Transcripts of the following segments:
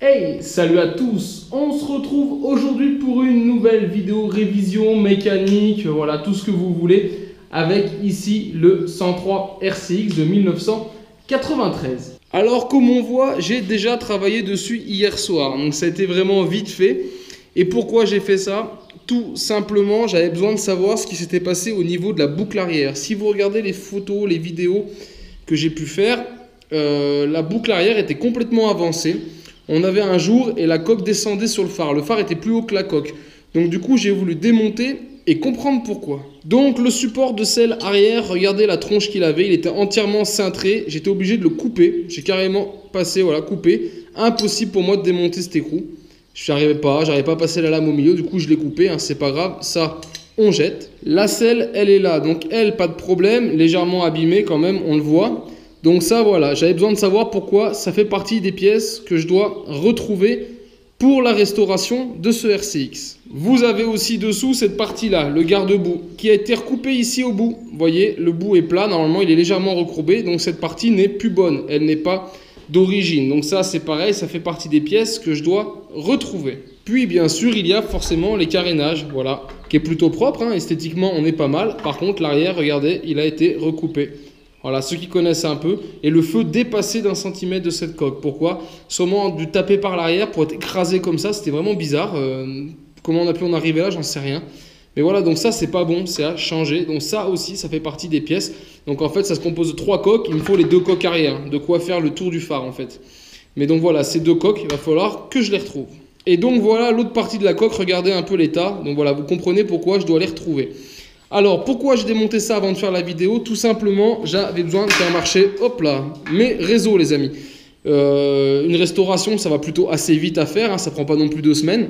Hey, salut à tous! On se retrouve aujourd'hui pour une nouvelle vidéo révision mécanique, voilà tout ce que vous voulez, avec ici le 103 RCX de 1993. Alors comme on voit, j'ai déjà travaillé dessus hier soir, donc ça a été vraiment vite fait. Et pourquoi j'ai fait ça? Tout simplement, j'avais besoin de savoir ce qui s'était passé au niveau de la boucle arrière. Si vous regardez les photos, les vidéos que j'ai pu faire, la boucle arrière était complètement avancée. On avait un jour et la coque descendait sur le phare. Le phare était plus haut que la coque. Donc du coup, j'ai voulu démonter et comprendre pourquoi. Donc le support de selle arrière, regardez la tronche qu'il avait. Il était entièrement cintré. J'étais obligé de le couper. J'ai carrément passé, voilà, coupé. Impossible pour moi de démonter cet écrou. J'arrivais pas à passer la lame au milieu. Du coup, je l'ai coupé. Hein, c'est pas grave. Ça, on jette. La selle, elle est là. Donc elle, pas de problème. Légèrement abîmée quand même, on le voit. Donc ça, voilà, j'avais besoin de savoir pourquoi ça fait partie des pièces que je dois retrouver pour la restauration de ce RCX. Vous avez aussi dessous cette partie-là, le garde-boue, qui a été recoupé ici au bout. Vous voyez, le bout est plat, normalement il est légèrement recourbé, donc cette partie n'est plus bonne, elle n'est pas d'origine. Donc ça, c'est pareil, ça fait partie des pièces que je dois retrouver. Puis bien sûr, il y a forcément les carénages, voilà, qui est plutôt propre, hein, esthétiquement on est pas mal. Par contre, l'arrière, regardez, il a été recoupé. Voilà, ceux qui connaissent un peu. Et le feu dépassé d'1 centimètre de cette coque. Pourquoi? Sûrement dû taper par l'arrière pour être écrasé comme ça. C'était vraiment bizarre. Comment on a pu en arriver là, j'en sais rien. Mais voilà, donc ça, c'est pas bon. C'est à changer. Donc ça aussi, ça fait partie des pièces. Donc en fait, ça se compose de 3 coques. Il me faut les 2 coques arrière. De quoi faire le tour du phare en fait. Mais donc voilà, ces 2 coques, il va falloir que je les retrouve. Et donc voilà l'autre partie de la coque. Regardez un peu l'état. Donc voilà, vous comprenez pourquoi je dois les retrouver. Alors, pourquoi j'ai démonté ça avant de faire la vidéo? Tout simplement, j'avais besoin de faire marcher, hop là, mes réseaux, les amis. Une restauration, ça va plutôt assez vite à faire, hein, ça prend pas non plus 2 semaines.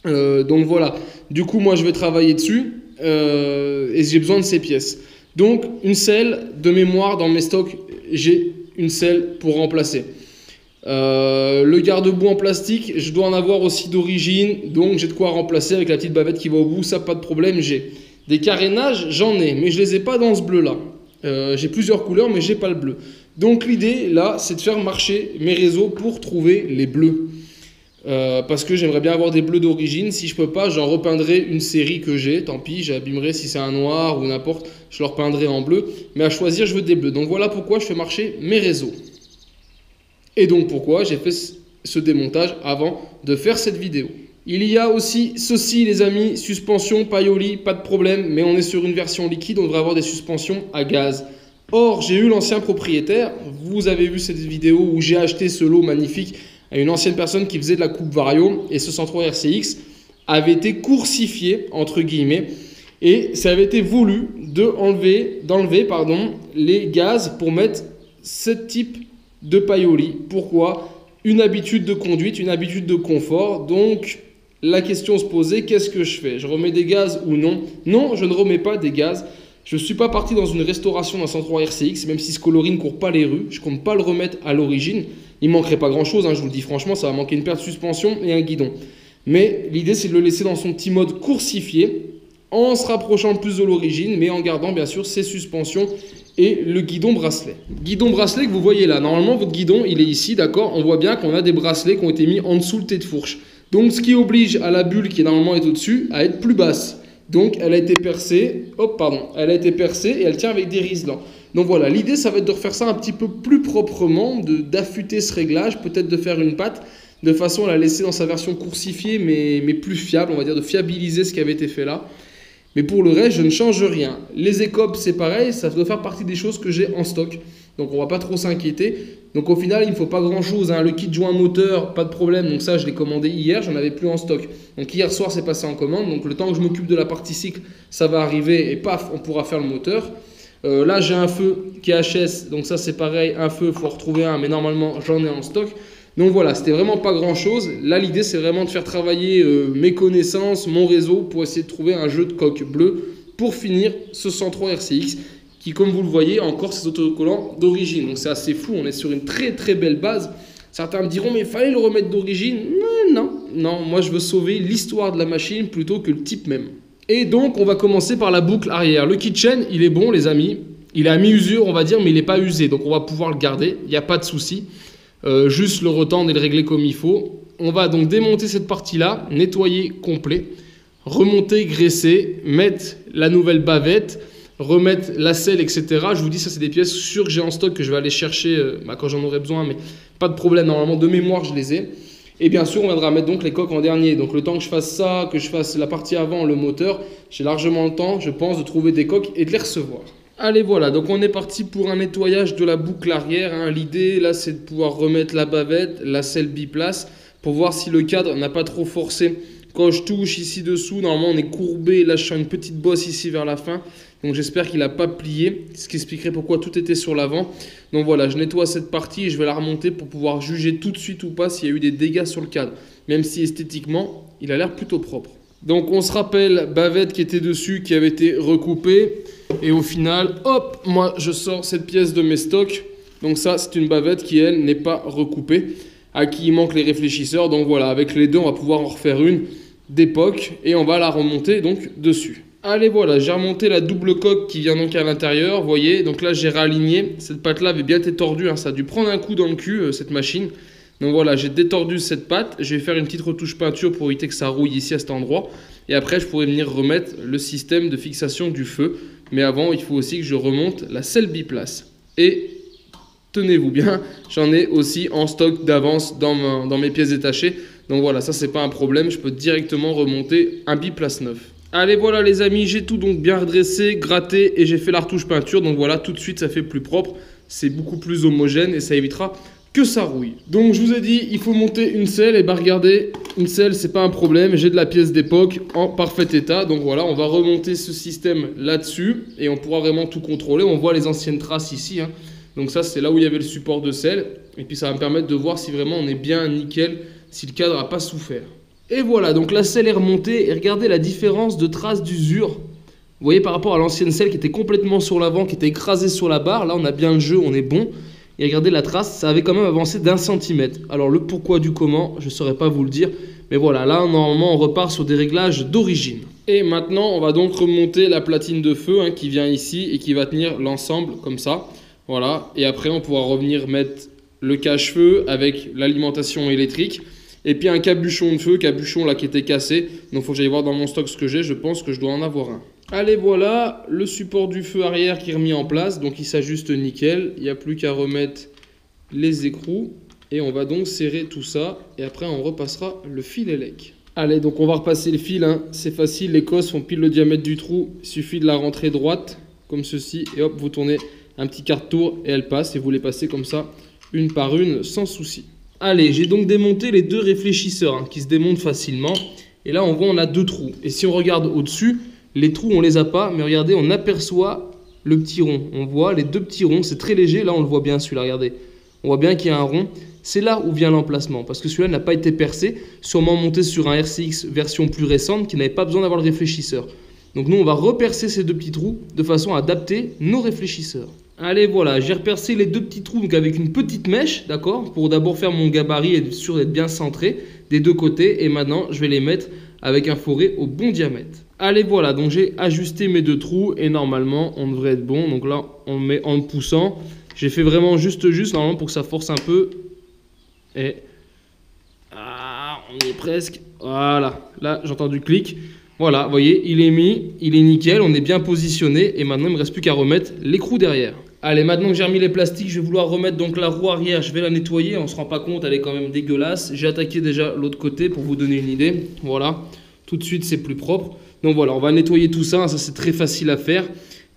Donc voilà, du coup, moi, je vais travailler dessus et j'ai besoin de ces pièces. Donc, une selle de mémoire dans mes stocks, j'ai une selle pour remplacer. Le garde-boue en plastique, je dois en avoir aussi d'origine, donc j'ai de quoi remplacer avec la petite bavette qui va au bout, ça, pas de problème, j'ai. Des carénages, j'en ai, mais je ne les ai pas dans ce bleu-là. J'ai plusieurs couleurs, mais je n'ai pas le bleu. Donc l'idée, là, c'est de faire marcher mes réseaux pour trouver les bleus. Parce que j'aimerais bien avoir des bleus d'origine. Si je ne peux pas, j'en repeindrai une série que j'ai. Tant pis, j'abîmerai si c'est un noir ou n'importe. Je le repeindrai en bleu. Mais à choisir, je veux des bleus. Donc voilà pourquoi je fais marcher mes réseaux. Et donc pourquoi j'ai fait ce démontage avant de faire cette vidéo. Il y a aussi ceci les amis, suspension Paioli, pas de problème, mais on est sur une version liquide, on devrait avoir des suspensions à gaz. Or, j'ai eu l'ancien propriétaire, vous avez vu cette vidéo où j'ai acheté ce lot magnifique à une ancienne personne qui faisait de la coupe Vario, et ce 103 RCX avait été coursifié, entre guillemets, et ça avait été voulu d'enlever les gaz pour mettre ce type de Paioli. Pourquoi? Une habitude de conduite, une habitude de confort, donc la question se posait, qu'est-ce que je fais? Je remets des gaz ou non? Non, je ne remets pas des gaz. Je ne suis pas parti dans une restauration d'un 103 RCX, même si ce coloris ne court pas les rues. Je ne compte pas le remettre à l'origine. Il ne manquerait pas grand-chose, hein, je vous le dis franchement, ça va manquer une paire de suspension et un guidon. Mais l'idée, c'est de le laisser dans son petit mode coursifié, en se rapprochant plus de l'origine, mais en gardant bien sûr ses suspensions et le guidon bracelet. Guidon bracelet que vous voyez là. Normalement, votre guidon, il est ici, d'accord? On voit bien qu'on a des bracelets qui ont été mis en dessous le thé de fourche. Donc, ce qui oblige à la bulle qui normalement est au-dessus à être plus basse. Donc, elle a été percée, elle a été percée et elle tient avec des riselants. Donc voilà, l'idée, ça va être de refaire ça un petit peu plus proprement, d'affûter ce réglage, peut-être de faire une patte, de façon à la laisser dans sa version coursifiée, mais plus fiable, on va dire, de fiabiliser ce qui avait été fait là. Mais pour le reste, je ne change rien. Les écopes, c'est pareil, ça doit faire partie des choses que j'ai en stock. Donc on ne va pas trop s'inquiéter. Donc au final, il ne faut pas grand-chose. Hein. Le kit joint moteur, pas de problème. Donc ça, je l'ai commandé hier, j'en avais plus en stock. Donc hier soir, c'est passé en commande. Donc le temps que je m'occupe de la partie cycle, ça va arriver et paf, on pourra faire le moteur. Là, j'ai un feu qui est HS. Donc ça, c'est pareil, un feu, il faut en retrouver un. Mais normalement, j'en ai en stock. Donc voilà, c'était vraiment pas grand-chose. Là, l'idée, c'est vraiment de faire travailler mes connaissances, mon réseau, pour essayer de trouver un jeu de coque bleue pour finir ce 103 RCX qui, comme vous le voyez, a encore ses autocollants d'origine. Donc c'est assez fou, on est sur une très très belle base. Certains me diront, mais il fallait le remettre d'origine. Non, moi je veux sauver l'histoire de la machine plutôt que le type même. Et donc, on va commencer par la boucle arrière. Le kitchen, il est bon, les amis. Il est à mi-usure, on va dire, mais il n'est pas usé. Donc on va pouvoir le garder, il n'y a pas de souci. juste le retendre et le régler comme il faut. On va donc démonter cette partie-là, nettoyer complet, remonter, graisser, mettre la nouvelle bavette, remettre la selle, etc. Je vous dis, ça c'est des pièces sûres que j'ai en stock, que je vais aller chercher quand j'en aurai besoin, mais pas de problème, normalement de mémoire je les ai. Et bien sûr, on viendra mettre donc les coques en dernier. Donc le temps que je fasse ça, que je fasse la partie avant, le moteur, j'ai largement le temps, je pense, de trouver des coques et de les recevoir. Allez, voilà, donc on est parti pour un nettoyage de la boucle arrière, hein. L'idée là, c'est de pouvoir remettre la bavette, la selle biplace, pour voir si le cadre n'a pas trop forcé. Quand je touche ici dessous, normalement on est courbé, là je sens une petite bosse ici vers la fin. Donc j'espère qu'il n'a pas plié, ce qui expliquerait pourquoi tout était sur l'avant. Donc voilà, je nettoie cette partie et je vais la remonter pour pouvoir juger tout de suite ou pas s'il y a eu des dégâts sur le cadre. Même si esthétiquement, il a l'air plutôt propre. Donc on se rappelle, bavette qui était dessus, qui avait été recoupée. Et au final, hop, moi je sors cette pièce de mes stocks. Donc ça, c'est une bavette qui, elle, n'est pas recoupée, à qui il manque les réfléchisseurs. Donc voilà, avec les deux, on va pouvoir en refaire une d'époque et on va la remonter donc dessus. Allez, voilà, j'ai remonté la double coque qui vient donc à l'intérieur, vous voyez. Donc là, j'ai réaligné. Cette patte-là avait bien été tordue, hein. Ça a dû prendre un coup dans le cul, cette machine. Donc voilà, j'ai détordu cette patte. Je vais faire une petite retouche peinture pour éviter que ça rouille ici à cet endroit. Et après, je pourrais venir remettre le système de fixation du feu. Mais avant, il faut aussi que je remonte la selle biplace. Et tenez-vous bien, j'en ai aussi en stock d'avance dans mes pièces détachées. Donc voilà, ça c'est pas un problème, je peux directement remonter un biplace neuf. Allez, voilà les amis, j'ai tout donc bien redressé, gratté et j'ai fait la retouche peinture. Donc voilà, tout de suite ça fait plus propre, c'est beaucoup plus homogène et ça évitera que ça rouille. Donc je vous ai dit, il faut monter une selle. Et bah regardez, une selle c'est pas un problème, j'ai de la pièce d'époque en parfait état. Donc voilà, on va remonter ce système là-dessus et on pourra vraiment tout contrôler. On voit les anciennes traces ici, hein. Donc ça c'est là où il y avait le support de selle. Et puis ça va me permettre de voir si vraiment on est bien nickel, si le cadre n'a pas souffert. Et voilà, donc la selle est remontée et regardez la différence de traces d'usure. Vous voyez par rapport à l'ancienne selle qui était complètement sur l'avant, qui était écrasée sur la barre. Là on a bien le jeu, on est bon. Et regardez la trace, ça avait quand même avancé d'1 centimètre. Alors le pourquoi du comment, je ne saurais pas vous le dire. Mais voilà, là normalement on repart sur des réglages d'origine. Et maintenant on va donc remonter la platine de feu, hein, qui vient ici et qui va tenir l'ensemble comme ça. Voilà, et après on pourra revenir mettre le cache-feu avec l'alimentation électrique. Et puis un capuchon de feu, capuchon là qui était cassé. Donc il faut que j'aille voir dans mon stock ce que j'ai, je pense que je dois en avoir un. Allez, voilà, le support du feu arrière qui est remis en place. Donc il s'ajuste nickel, il n'y a plus qu'à remettre les écrous. Et on va donc serrer tout ça. Et après on repassera le fil élec. Allez, donc on va repasser le fil, hein. C'est facile, les cosses font pile le diamètre du trou. Il suffit de la rentrer droite, comme ceci. Et hop, vous tournez un petit quart de tour et elle passe. Et vous les passez comme ça, une par une, sans souci. Allez, j'ai donc démonté les deux réfléchisseurs, hein, qui se démontent facilement. Et là, on voit on a deux trous. Et si on regarde au-dessus, les trous, on les a pas. Mais regardez, on aperçoit le petit rond. On voit les deux petits ronds. C'est très léger. Là, on le voit bien, celui-là. Regardez. On voit bien qu'il y a un rond. C'est là où vient l'emplacement. Parce que celui-là n'a pas été percé. Sûrement monté sur un RCX version plus récente qui n'avait pas besoin d'avoir le réfléchisseur. Donc nous, on va repercer ces deux petits trous de façon à adapter nos réfléchisseurs. Allez, voilà, j'ai repercé les deux petits trous donc avec une petite mèche, d'accord, pour d'abord faire mon gabarit et être sûr d'être bien centré des deux côtés. Et maintenant, je vais les mettre avec un forêt au bon diamètre. Allez, voilà, donc j'ai ajusté mes deux trous et normalement, on devrait être bon. Donc là, on met en poussant. J'ai fait vraiment juste, normalement, pour que ça force un peu. Et on y est presque. Voilà, là, j'entends du clic. Voilà, vous voyez, il est mis, il est nickel, on est bien positionné. Et maintenant, il ne me reste plus qu'à remettre l'écrou derrière. Allez, maintenant que j'ai remis les plastiques, je vais vouloir remettre donc la roue arrière. Je vais la nettoyer, on ne se rend pas compte, elle est quand même dégueulasse. J'ai attaqué déjà l'autre côté pour vous donner une idée. Voilà, tout de suite, c'est plus propre. Donc voilà, on va nettoyer tout ça, ça c'est très facile à faire.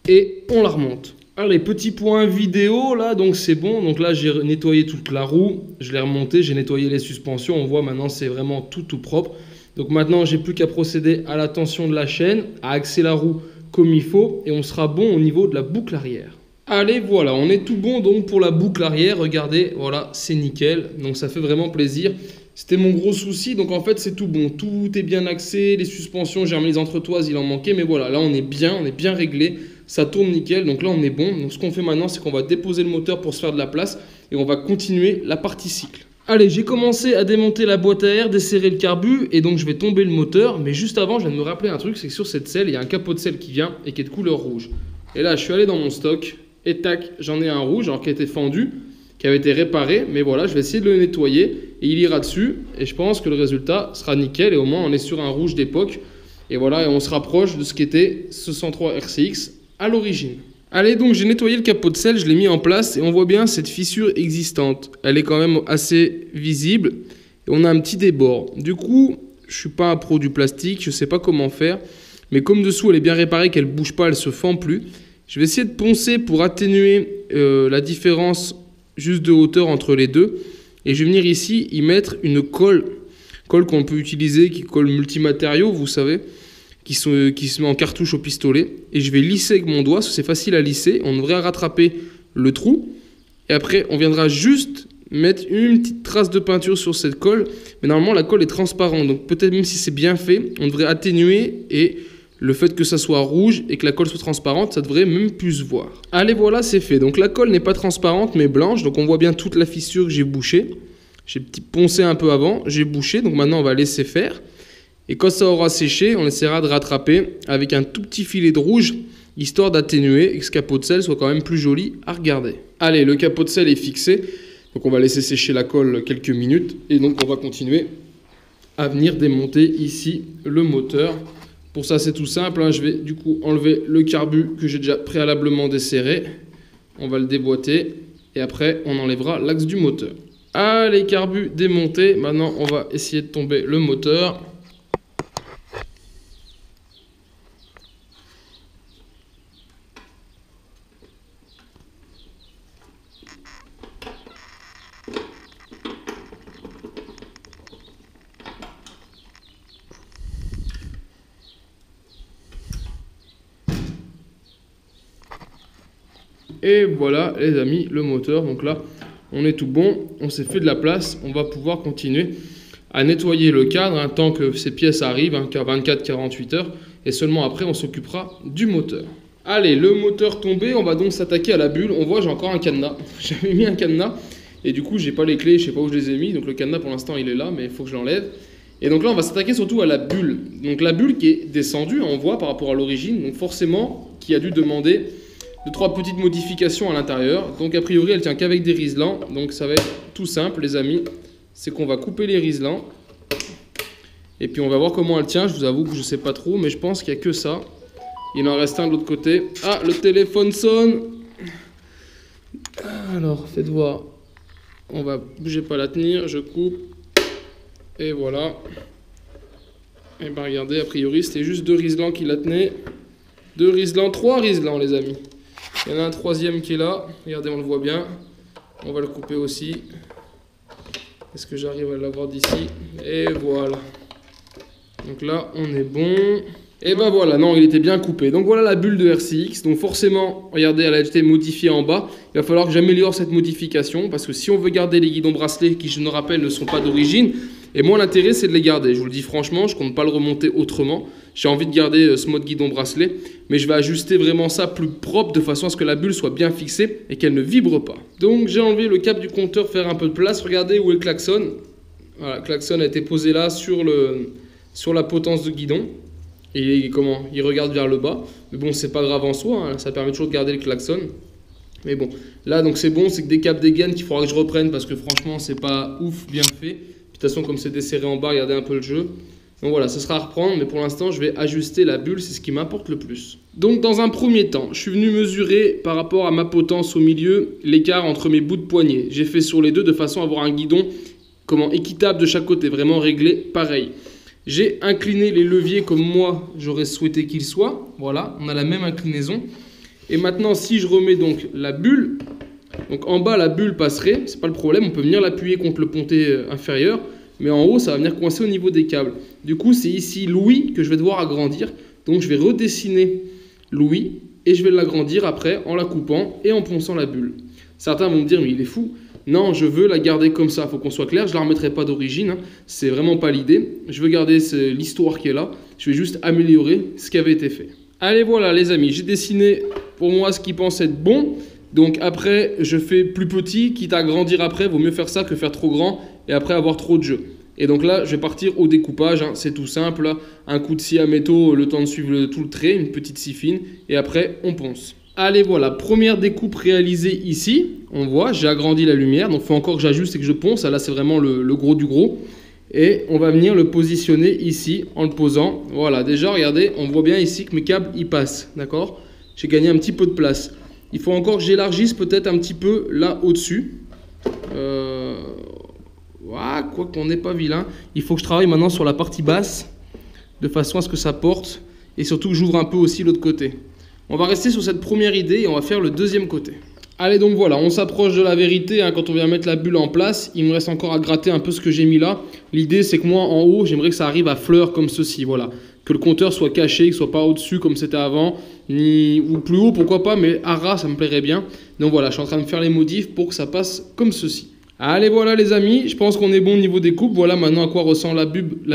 Et on la remonte. Allez, petit point vidéo, là, donc c'est bon. Donc là, j'ai nettoyé toute la roue, je l'ai remontée, j'ai nettoyé les suspensions. On voit maintenant, c'est vraiment tout propre. Donc maintenant, j'ai plus qu'à procéder à la tension de la chaîne, à axer la roue comme il faut et on sera bon au niveau de la boucle arrière. Allez, voilà, on est tout bon donc pour la boucle arrière. Regardez, voilà, c'est nickel. Donc ça fait vraiment plaisir. C'était mon gros souci, donc en fait c'est tout bon. Tout est bien axé, les suspensions, j'ai remis les entretoises, il en manquait. Mais voilà, là on est bien réglé. Ça tourne nickel, donc là on est bon. Donc ce qu'on fait maintenant, c'est qu'on va déposer le moteur pour se faire de la place et on va continuer la partie cycle. Allez, j'ai commencé à démonter la boîte à air, desserrer le carbu et donc je vais tomber le moteur. Mais juste avant, je viens de me rappeler un truc, c'est que sur cette selle, il y a un capot de selle qui vient et qui est de couleur rouge. Et là, je suis allé dans mon stock et tac, j'en ai un rouge, alors qui a été fendu, qui avait été réparé. Mais voilà, je vais essayer de le nettoyer et il ira dessus. Et je pense que le résultat sera nickel. Et au moins, on est sur un rouge d'époque. Et voilà, et on se rapproche de ce qu'était ce 103 RCX à l'origine. Allez, donc j'ai nettoyé le capot de selle, je l'ai mis en place et on voit bien cette fissure existante. Elle est quand même assez visible et on a un petit débord. Du coup, je suis pas un pro du plastique, je sais pas comment faire. Mais comme dessous elle est bien réparée, qu'elle bouge pas, elle se fend plus. Je vais essayer de poncer pour atténuer la différence juste de hauteur entre les deux. Et je vais venir ici y mettre une colle qu'on peut utiliser, qui colle multimatériaux, vous savez, qui se met en cartouche au pistolet. Et je vais lisser avec mon doigt, parce que c'est facile à lisser. On devrait rattraper le trou. Et après, on viendra juste mettre une petite trace de peinture sur cette colle. Mais normalement, la colle est transparente. Donc peut-être même si c'est bien fait, on devrait atténuer. Et le fait que ça soit rouge et que la colle soit transparente, ça devrait même plus se voir. Allez, voilà, c'est fait. Donc la colle n'est pas transparente, mais blanche. Donc on voit bien toute la fissure que j'ai bouchée. J'ai poncé un peu avant, j'ai bouché, donc maintenant on va laisser faire. Et quand ça aura séché, on essaiera de rattraper avec un tout petit filet de rouge, histoire d'atténuer et que ce capot de selle soit quand même plus joli à regarder. Allez, le capot de selle est fixé, donc on va laisser sécher la colle quelques minutes. Et donc on va continuer à venir démonter ici le moteur. Pour ça c'est tout simple, hein. Je vais du coup enlever le carbu que j'ai déjà préalablement desserré. On va le déboîter et après on enlèvera l'axe du moteur. Allez, carbu démonté. Maintenant, on va essayer de tomber le moteur. Et voilà, les amis, le moteur. Donc là, on est tout bon, on s'est fait de la place, on va pouvoir continuer à nettoyer le cadre, hein, tant que ces pièces arrivent, hein, qu'à 24-48 heures, et seulement après on s'occupera du moteur. Allez, le moteur tombé, on va donc s'attaquer à la bulle. On voit, j'ai encore un cadenas, j'avais mis un cadenas, et du coup j'ai pas les clés, je sais pas où je les ai mis, donc le cadenas pour l'instant il est là, mais il faut que je l'enlève. Et donc là on va s'attaquer surtout à la bulle, donc la bulle qui est descendue, on voit par rapport à l'origine, donc forcément qui a dû demander 2-3 petites modifications à l'intérieur. Donc a priori elle tient qu'avec des riselants. Donc ça va être tout simple les amis. C'est qu'on va couper les riselants. Et puis on va voir comment elle tient. Je vous avoue que je sais pas trop. Mais je pense qu'il n'y a que ça. Il en reste un de l'autre côté. Ah, le téléphone sonne. Alors faites voir. On va bouger pas la tenir. Je coupe. Et voilà. Et ben regardez, a priori c'était juste 2 riselants qui la tenaient. 2 riselants, 3 riselants les amis. Il y en a un troisième qui est là. Regardez, on le voit bien. On va le couper aussi. Est-ce que j'arrive à l'avoir d'ici? Et voilà. Donc là, on est bon. Et ben voilà, non, il était bien coupé. Donc voilà la bulle de RCX. Donc forcément, regardez, elle a été modifiée en bas. Il va falloir que j'améliore cette modification. Parce que si on veut garder les guidons bracelets, qui je ne rappelle ne sont pas d'origine, et moi l'intérêt c'est de les garder. Je vous le dis franchement, je ne compte pas le remonter autrement. J'ai envie de garder ce mode guidon bracelet. Mais je vais ajuster vraiment ça plus propre de façon à ce que la bulle soit bien fixée et qu'elle ne vibre pas. Donc j'ai enlevé le cap du compteur, faire un peu de place. Regardez où est le klaxon. Voilà, le klaxon a été posé là sur la potence de guidon. Et il regarde vers le bas. Mais bon, c'est pas grave en soi, hein, ça permet toujours de garder le klaxon. Mais bon, là donc c'est bon, c'est que des caps des gaines qu'il faudra que je reprenne parce que franchement c'est pas ouf bien fait. Puis, de toute façon comme c'est desserré en bas, regardez un peu le jeu. Donc voilà, ce sera à reprendre, mais pour l'instant je vais ajuster la bulle, c'est ce qui m'importe le plus. Donc dans un premier temps, je suis venu mesurer par rapport à ma potence au milieu, l'écart entre mes bouts de poignet. J'ai fait sur les deux de façon à avoir un guidon équitable de chaque côté, vraiment réglé pareil. J'ai incliné les leviers comme moi j'aurais souhaité qu'ils soient. Voilà, on a la même inclinaison. Et maintenant si je remets donc la bulle, donc en bas la bulle passerait, c'est pas le problème, on peut venir l'appuyer contre le pontet inférieur. Mais en haut, ça va venir coincer au niveau des câbles. Du coup, c'est ici l'ouïe que je vais devoir agrandir. Donc, je vais redessiner l'ouïe et je vais l'agrandir après en la coupant et en ponçant la bulle. Certains vont me dire, mais il est fou. Non, je veux la garder comme ça. Il faut qu'on soit clair. Je ne la remettrai pas d'origine. Hein. C'est vraiment pas l'idée. Je veux garder l'histoire qui est là. Je vais juste améliorer ce qui avait été fait. Allez, voilà, les amis. J'ai dessiné pour moi ce qui pense être bon. Donc après, je fais plus petit, quitte à grandir après. Vaut mieux faire ça que faire trop grand et après avoir trop de jeu. Et donc là, je vais partir au découpage, hein, c'est tout simple. Là. Un coup de scie à métaux, le temps de suivre tout le trait, une petite scie fine, et après, on ponce. Allez, voilà, première découpe réalisée ici. On voit, j'ai agrandi la lumière, donc il faut encore que j'ajuste et que je ponce. Là, c'est vraiment le gros du gros. Et on va venir le positionner ici en le posant. Voilà, déjà, regardez, on voit bien ici que mes câbles, ils passent, d'accord? J'ai gagné un petit peu de place. Il faut encore que j'élargisse peut-être un petit peu là au-dessus. Voilà, quoi qu'on n'est pas vilain. Il faut que je travaille maintenant sur la partie basse, de façon à ce que ça porte. Et surtout que j'ouvre un peu aussi l'autre côté. On va rester sur cette première idée et on va faire le deuxième côté. Allez, donc voilà, on s'approche de la vérité hein, quand on vient mettre la bulle en place. Il me reste encore à gratter un peu ce que j'ai mis là. L'idée, c'est que moi, en haut, j'aimerais que ça arrive à fleur comme ceci, voilà. Que le compteur soit caché, qu'il ne soit pas au-dessus comme c'était avant, ou plus haut, pourquoi pas, mais à ras, ça me plairait bien. Donc voilà, je suis en train de faire les modifs pour que ça passe comme ceci. Allez, voilà les amis, je pense qu'on est bon au niveau des coupes. Voilà maintenant à quoi ressemble la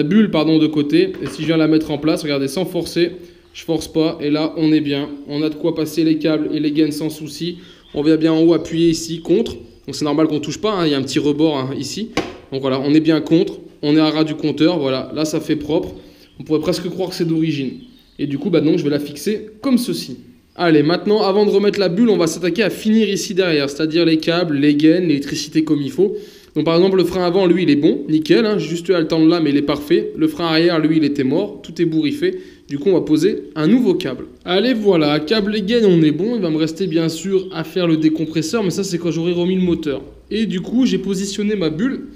bulle de côté. Et si je viens la mettre en place, regardez, sans forcer, je force pas. Et là, on est bien. On a de quoi passer les câbles et les gaines sans souci. On vient bien en haut appuyer ici contre. Donc c'est normal qu'on touche pas, hein. Il y a un petit rebord hein, ici. Donc voilà, on est bien contre. On est à ras du compteur. Voilà, là ça fait propre. On pourrait presque croire que c'est d'origine. Et du coup, bah donc je vais la fixer comme ceci. Allez, maintenant, avant de remettre la bulle, on va s'attaquer à finir ici derrière, c'est-à-dire les câbles, les gaines, l'électricité comme il faut. Donc par exemple, le frein avant, lui, il est bon, nickel, hein, j'ai juste eu à le tendre là, mais il est parfait. Le frein arrière, lui, il était mort, tout est bourriffé. Du coup, on va poser un nouveau câble. Allez, voilà, câble et gaines, on est bon. Il va me rester bien sûr à faire le décompresseur, mais ça, c'est quand j'aurai remis le moteur. Et du coup, j'ai positionné ma bulle.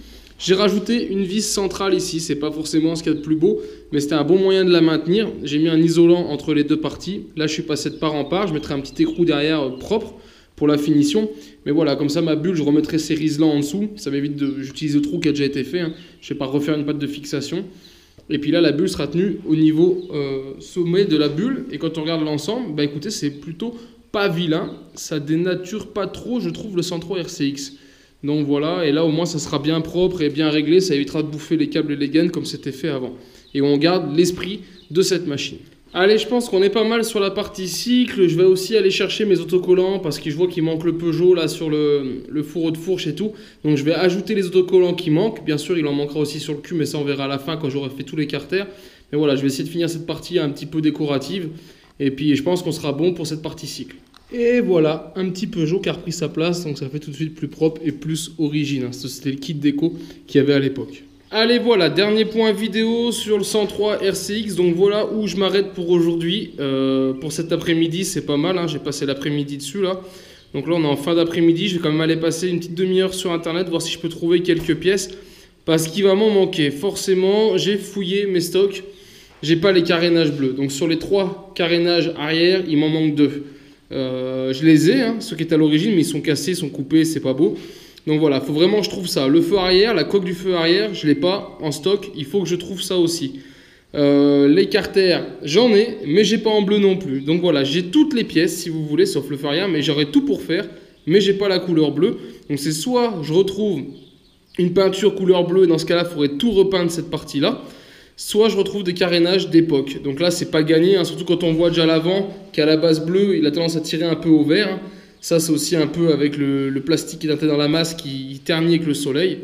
J'ai rajouté une vis centrale ici, c'est pas forcément ce qu'il y a de plus beau, mais c'était un bon moyen de la maintenir. J'ai mis un isolant entre les deux parties. Là, je suis passé de part en part. Je mettrai un petit écrou derrière propre pour la finition. Mais voilà, comme ça, ma bulle, je remettrai ces rises-là en dessous. Ça m'évite j'utilise le trou qui a déjà été fait. Hein. Je ne vais pas refaire une patte de fixation. Et puis là, la bulle sera tenue au niveau sommet de la bulle. Et quand on regarde l'ensemble, bah écoutez, c'est plutôt pas vilain. Ça dénature pas trop, je trouve, le 103 RCX. Donc voilà, et là au moins ça sera bien propre et bien réglé, ça évitera de bouffer les câbles et les gaines comme c'était fait avant. Et on garde l'esprit de cette machine. Allez, je pense qu'on est pas mal sur la partie cycle. Je vais aussi aller chercher mes autocollants parce que je vois qu'il manque le Peugeot là sur le fourreau de fourche et tout. Donc je vais ajouter les autocollants qui manquent. Bien sûr, il en manquera aussi sur le cul, mais ça on verra à la fin quand j'aurai fait tous les carters. Mais voilà, je vais essayer de finir cette partie un petit peu décorative. Et puis je pense qu'on sera bon pour cette partie cycle. Et voilà, un petit Peugeot qui a repris sa place, donc ça fait tout de suite plus propre et plus origine. C'était le kit déco qu'il y avait à l'époque. Allez, voilà, dernier point vidéo sur le 103 RCX. Donc voilà où je m'arrête pour aujourd'hui. Pour cet après-midi, c'est pas mal, hein, j'ai passé l'après-midi dessus là. Donc là, on est en fin d'après-midi. Je vais quand même aller passer une petite demi-heure sur Internet, voir si je peux trouver quelques pièces. Parce qu'il va m'en manquer. Forcément, j'ai fouillé mes stocks. J'ai pas les carénages bleus. Donc sur les 3 carénages arrière, il m'en manque 2. Je les ai, hein, ceux qui étaient à l'origine, mais ils sont cassés, ils sont coupés, c'est pas beau. Donc voilà, il faut vraiment que je trouve ça. Le feu arrière, la coque du feu arrière, je ne l'ai pas en stock, il faut que je trouve ça aussi. Les carters, j'en ai, mais j'ai pas en bleu non plus. Donc voilà, j'ai toutes les pièces, si vous voulez, sauf le feu arrière, mais j'aurais tout pour faire, mais j'ai pas la couleur bleue. Donc c'est soit je retrouve une peinture couleur bleue, et dans ce cas-là, il faudrait tout repeindre cette partie-là. Soit je retrouve des carénages d'époque. Donc là, c'est pas gagné, hein, surtout quand on voit déjà l'avant, qui a la base bleue, il a tendance à tirer un peu au vert. Hein. Ça, c'est aussi un peu avec le plastique qui est intégré dans la masse qui ternit avec le soleil.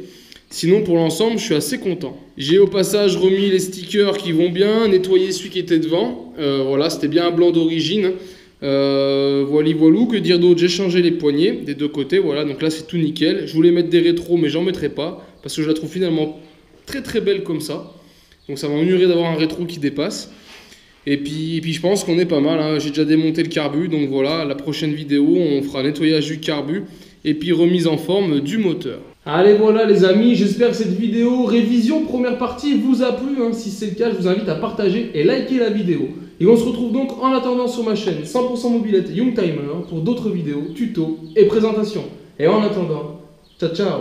Sinon, pour l'ensemble, je suis assez content. J'ai au passage remis les stickers qui vont bien, nettoyé celui qui était devant. Voilà, c'était bien un blanc d'origine. Voilou, que dire d'autre? J'ai changé les poignées des deux côtés, voilà, donc là c'est tout nickel. Je voulais mettre des rétros, mais j'en mettrai pas, parce que je la trouve finalement très très belle comme ça. Donc ça m'ennuierait d'avoir un rétro qui dépasse. Et puis je pense qu'on est pas mal, hein. J'ai déjà démonté le carbu, donc voilà, la prochaine vidéo, on fera nettoyage du carbu et puis remise en forme du moteur. Allez voilà les amis, j'espère que cette vidéo révision première partie vous a plu, hein. Si c'est le cas, je vous invite à partager et liker la vidéo. Et on se retrouve donc en attendant sur ma chaîne 100% mobilette Youngtimer pour d'autres vidéos, tutos et présentations. Et en attendant, ciao ciao.